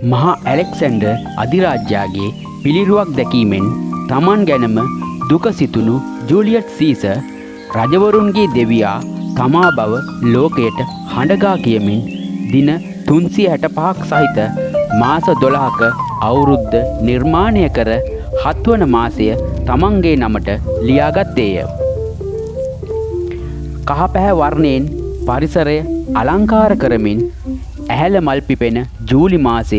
මහා ඇලෙක්සැන්ඩර් අධිරාජ්‍යයාගේ පිළිරුවක් දැකීමෙන් තමන් ගැනම දුක සිතුණු ජූලියට් සීසර් රජවරුන්ගේ දෙවියා තමා බව ලෝකයට හඬගා කියමින් දින 365ක් සහිත මාස 12ක අවුරුද්ද නිර්මාණය කර 7 වන මාසය තමන්ගේ නමට ලියාගත්තේය. කහ පැහැ වර්ණයෙන් පරිසරය අලංකාර කරමින් ඇහැල මල් පිපෙන ජූලි මාසය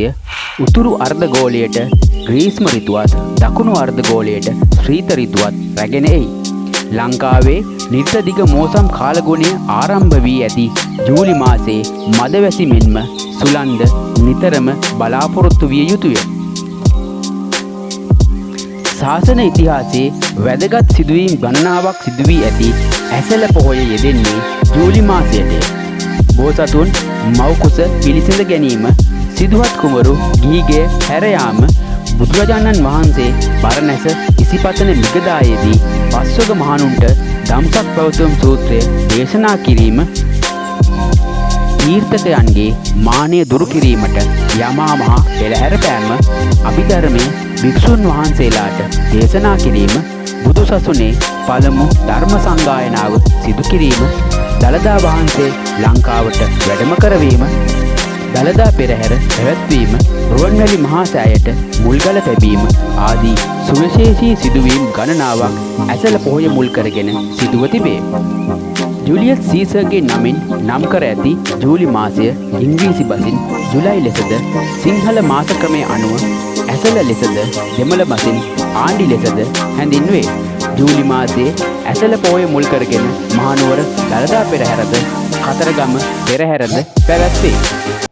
උතුරු අර්ධගෝලයට ග්‍රීස්ම ඍතුවත් දකුණු අර්ධගෝලයට ශීත ඍතුවත් රැගෙන එයි. ලංකාවේ නිර්තදිග මෝසම් කාලගුණය ආරම්භ වී ඇති ජූලි මාසයේ මදවැසි මෙන්ම සුළංද නිතරම බලාපොරොත්තු විය යුතුය. ශාසන ඉතිහාසයේ වැදගත් සිදුවීම් ගණනාවක් සිදු වී ඇති ඇසළ පොහොය යෙදෙන්නේ ජූලි මාසයටය. බෝසතුන් මව්කුස පිළිසිඳ ගැනීම, සිදුහත් කුමරු ගිහිගේ හැර යාම, බුදුරජාණන් වහන්සේ බරණැස ඉසිපතන මිගදායේදී පස්වග මහණුන්ට ධම්සක් පැවතුම් සූත්‍රය දේශනා කිරීම, තීර්ථකයන්ගේ මානය දුරු කිරීමට යමා මහ පෙරහැර පෑම, අභිධර්මය භික්ෂුන් වහන්සේලාට දේශනා කිරීම, බුදු සසුනේ පළමු ධර්ම සංගායනාව සිදු කිරීම, දළදා වහන්සේ ලංකාවට වැඩම කරවීම, දළදා පෙරහැර පැවැත්වීම, රුවන්වැලි මහා සෑයට මුල්ගල තැබීම ආදී සුවිශේෂී සිදුවීම් ගණනාවක් ඇසළ පොහොය මුල් කරගෙන සිදුව තිබේ. ජූලියස් සීසර්ගේ නමින් නම් කර ඇති ජූලි මාසය ඉංග්‍රීසි බසින් ජුලයි ලෙසද, සිංහල මාස ක්‍රමය අනුව ඇසළ ලෙසද, දෙමළ බසින් ආණ්ඩි ලෙසද හැඳින්වේ. ජූලි මාසයේ ඇසළ පොහොය මුල් කරගෙන මහනුවර දළදා පෙරහැරද, කතරගම පෙරහැරද පැවැත්වේ.